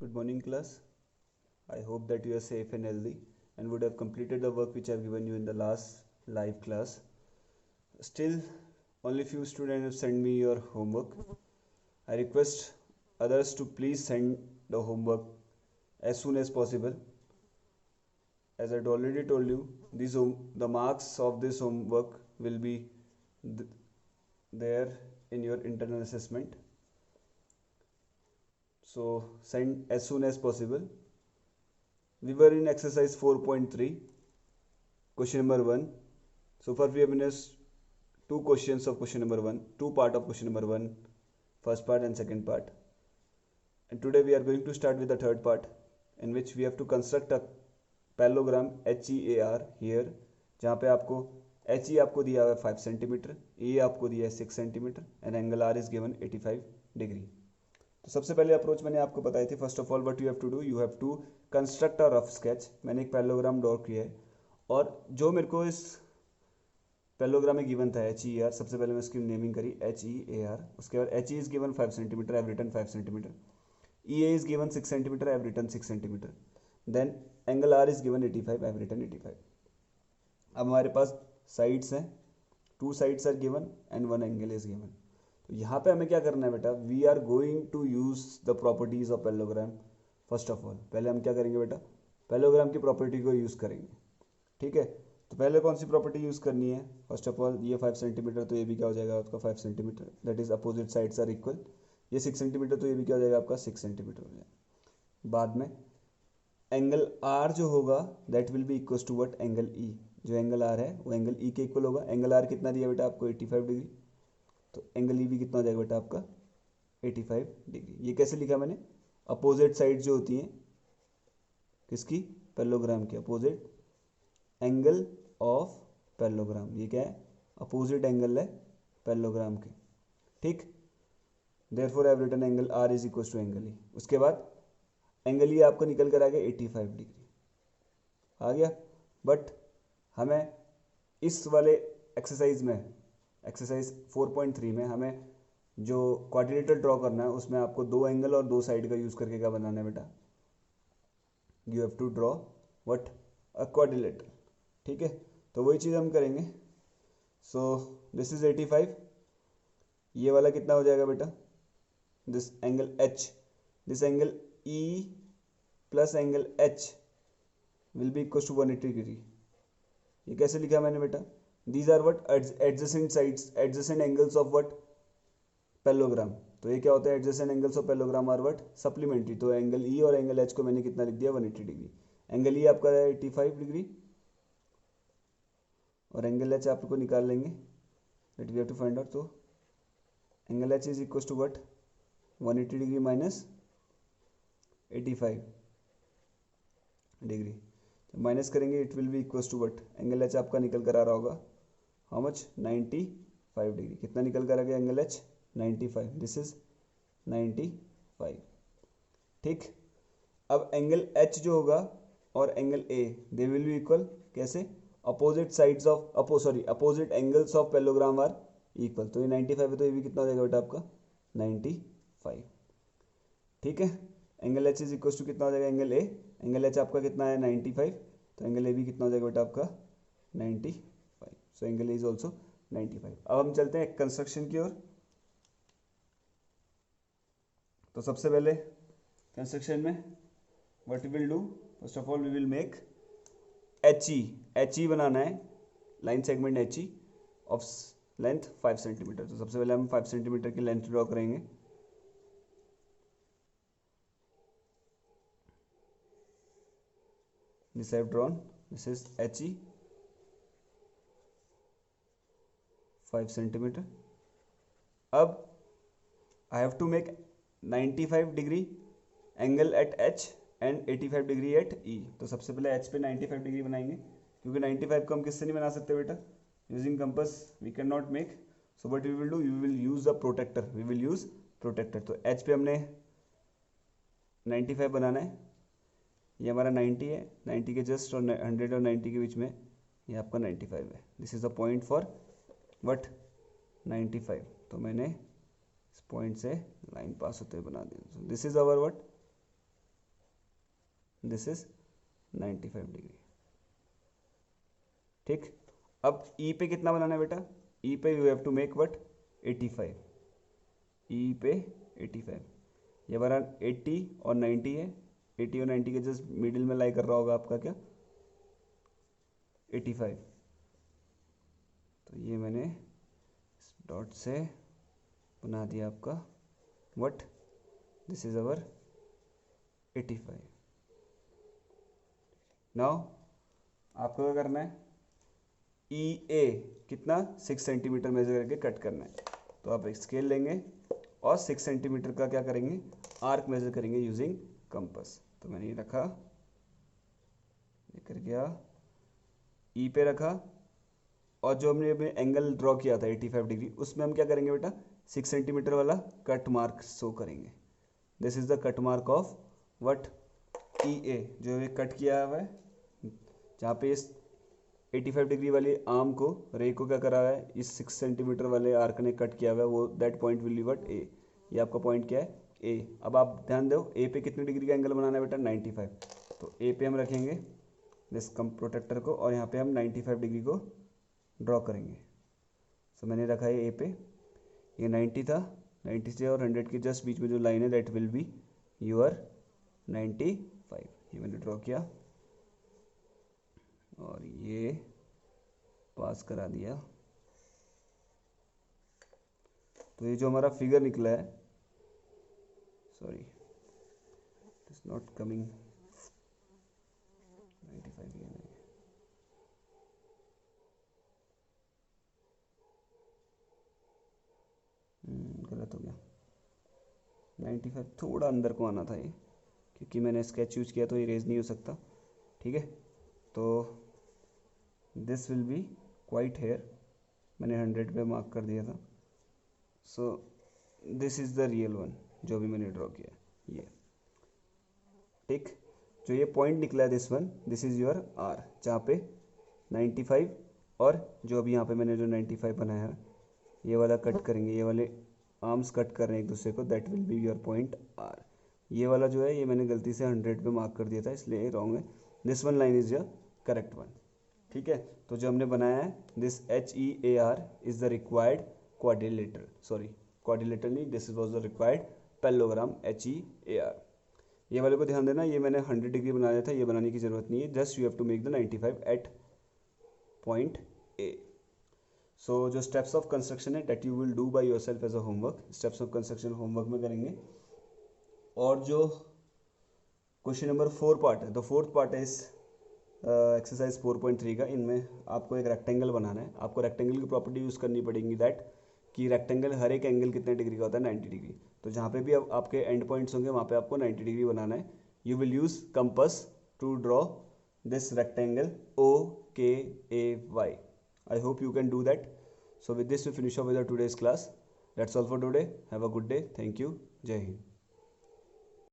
Good morning, class. I hope that you are safe and healthy and would have completed the work which I have given you in the last live class. Still, only few students have sent me your homework. I request others to please send the homework as soon as possible. As I had already told you, the marks of this homework will be there in your internal assessment. So send as soon as possible. We were in exercise 4.3, question number 1. So far we have been two questions of question number 1, two part of question number 1, first part and second part. And today we are going to start with the third part, in which we have to construct a parallelogram HEAR here, जहाँ पे आपको HE आपको दिया हुआ है 5 centimetre, A आपको दिया है 6 centimetre and angle R is given 85 degree. तो सबसे पहले अप्रोच मैंने आपको बताई थी. First of all what you have to do, you have to construct a rough sketch. मैंने एक पैरेललोग्राम ड्रॉ किया है और जो मेरे को इस पैरेललोग्राम में गिवन था HEAR, सबसे पहले मैं इसकी नेमिंग करी HEAR. उसके बाद HE is given 5 centimetre, I have written 5 centimetre. EA is given 6 centimetre, I have written 6 centimetre. Then angle R is given 85, I have written 85. अब हमारे पास साइड्स हैं, 2 sides are given and 1 angle is given. तो यहाँ पे हमें क्या करना है बेटा, we are going to use the properties of parallelogram. First of all पहले हम क्या करेंगे बेटा, पैरेललोग्राम की प्रॉपर्टी को यूज़ करेंगे. ठीक है, तो पहले कौन सी प्रॉपर्टी यूज़ करनी है. फर्स्ट ऑफ ऑल ये 5 सेंटीमीटर, तो ये भी क्या हो जाएगा आपका 5 centimetre, that is opposite sides are equal. ये 6 सेंटीमीटर, तो ये भी क्या हो जाएगा आपका 6 सेंटीमीटर हो जाएगा. बाद में एंगल R जो होगा that will be equal to what, angle E. जो एंगल R है वो एंगल E के इक्वल होगा. एंगल R कितना दिया बेटा आपको 85 डिग्री, तो एंगल E भी कितना हो जाएगा बेटा आपका 85 डिग्री. ये कैसे लिखा मैंने, अपोजिट साइड जो होती हैं किसकी, पैरेललोग्राम की, अपोजिट एंगल ऑफ पैरेललोग्राम. ये क्या है, अपोजिट एंगल है पैरेललोग्राम के. ठीक, therefore I have written angle R is equal to angle E. उसके बाद एंगल E आपको निकल कर आ गया 85 डिग्री आ गया. बट हमें इस वाले एक्सरसाइज में, एक्सरसाइज 4.3 में हमें जो क्वाड्रिलेटरल ड्रॉ करना है उसमें आपको दो एंगल और दो साइड का यूज़ करके क्या बनाना है बेटा, you have to draw what, a quadrilateral. ठीक है, तो वही चीज़ हम करेंगे. सो दिस इज 85, ये वाला कितना हो जाएगा बेटा, this angle H, this angle E प्लस एंगल H will be equal to 180 degree. ये कैसे लिखा मैंने बेटा, these are what adjacent sides, adjacent angles of what, parallelogram. तो ये क्या होता है, adjacent angles of parallelogram are what, supplementary. तो एंगल E और एंगल H को मैंने कितना लिख दिया 180 डिग्री. एंगल E आपका है 85 डिग्री और एंगल H आपको निकाल लेंगे, that we have to find out. तो angle H is equal to what, 180 degree minus 85 degree. तो माइनस करेंगे, it will be equal to what, angle H आपका निकल कर आ रहा होगा हाउ मच, 95 डिग्री. कितना निकल कर आ गया एंगल H, 95. This is 95. ठीक, अब एंगल H जो होगा और angle A they will be equal. कैसे, opposite sides of opposite angles of parallelogram are equal. तो ये 95 है, तो ये भी कितना हो जाएगा बेटा आपका 95. ठीक है, angle H is equal to कितना हो जाएगा एंगल A. एंगल H आपका कितना है 95, तो एंगल A भी कितना हो जाएगा बेटा आपका 95. So angle A is also 95. अब हम चलते हैं कंस्ट्रक्शन की ओर. तो सबसे पहले कंस्ट्रक्शन में what we will do, first of all we will make HE बनाना है, line segment HE of length 5 centimetre. तो सबसे पहले हम 5 सेंटीमीटर की लेंथ ड्रॉ करेंगे. This I have drawn. This is HE 5 centimetre. अब I have to make 95 degree angle at H and 85 degree at E. तो सबसे पहले H पे 95 डिग्री बनाएंगे, क्योंकि 95 को हम किससे नहीं बना सकते बेटा, using compass we can not make. So what we will do, you will use the protractor, we will use protractor. तो H पे हमने 95 बनाना है. ये हमारा 90 है, 90 के जस्ट और 100 और 90 के बीच में ये आपका 95 है. This is the point for what, 95. तो मैंने इस पॉइंट से लाइन पास होते हुए बना दी. This is our what, this is 95 degree. ठीक, अब ई पे कितना बनाना है बेटा, ई पे you have to make what 85, E पे 85, ये बना 80 और 90 है, 80 और 90 के जस्ट मिडिल में लाई कर रहा होगा आपका क्या 85, तो ये मैंने इस डॉट से बना दिया आपका what, this is our 85। Now आपको क्या करना है, ई ए कितना 6 सेंटीमीटर मेजर करके कट करना है, तो आप एक स्केल लेंगे और 6 सेंटीमीटर का क्या करेंगे आर्क मेजर करेंगे यूजिंग कंपास। तो मैंने ये रखा, लेकर गया ई पे रखा, और जो हमने अभी एंगल ड्रॉ किया था 85 डिग्री, उसमें हम क्या करेंगे बेटा 6 सेंटीमीटर वाला कट मार्क शो करेंगे। This is the cut mark of what E A, जो ये कट किया हुआ है, जहाँ पे इस 85 डिग्री वाली आर्म को, रे को क्या करा हुआ है, इस 6 सेंटीमीटर वाले आर्क ने कट किया हुआ है, वो that point will be what ए, ये आपका पॉइंट क्या है ए। अब आप ध्यान दो ए पे कितनी डिग्री का एंगल बनाना है बेटा 95, तो ए पे हम रखेंगे दिस कम प्रोटेक्टर को, और यहाँ पे हम 95 डिग्री को ड्रॉ करेंगे। सो मैंने रखा है ए पे, ये 90 था, 90 से और 100 के जस्ट बीच में जो लाइन है दैट विल बी यूर 95, ये मैंने ड्रॉ किया और ये पास करा दिया। तो ये जो हमारा फिगर निकला है, sorry it is not coming 95, ये नहीं, गलत हो गया, 95 थोड़ा अंदर को आना था ये, क्योंकि मैंने स्केच यूज किया तो इरेज नहीं हो सकता। ठीक है, तो this will be quite here, मैंने 100 पे मार्क कर दिया था। So this is the real one जो भी मैंने ड्रॉ किया, ये ठीक, जो ये पॉइंट निकला है this one, this is your R, जहाँ पे 95 और जो अभी यहाँ पे मैंने जो 95 बनाया है, ये वाला कट करेंगे, ये वाले आर्म्स कट कर रहे हैं एक दूसरे को, that will be your point R. ये वाला जो है ये मैंने गलती से 100 पे मार्क कर दिया था, इसलिए रॉन्ग है, this one line is your correct one. ठीक है, तो जो हमने बनाया है this HEAR is the required quadrilateral, sorry quadrilateral नहीं, this was the required parallelogram HEAR। ये वाले को ध्यान देना, ये मैंने 100 डिग्री बनाया था, ये बनाने की जरूरत नहीं है, just you have to make the 95 at point A. So जो स्टेप्स ऑफ कंस्ट्रक्शन है that you will do by yourself as a homework, steps of construction homework में करेंगे। और जो क्वेश्चन नंबर 4 पार्ट है, द फोर्थ पार्ट है इस exercise 4.3 का, इनमें आपको एक रेक्टेंगल बनाना है। आपको रेक्टेंगल की प्रॉपर्टी यूज़ करनी पड़ेगी दैट कि रेक्टेंगल हर एक एंगल कितने डिग्री का होता है 90 डिग्री, तो जहाँ पे भी अब आपके एंड पॉइंट्स होंगे वहाँ पे आपको 90 डिग्री बनाना है। You will use compass to draw this rectangle OKAY। I hope you can do that. So with this we finish off with our today's class. That's all for today. Have a good day. Thank you. Jai Hind.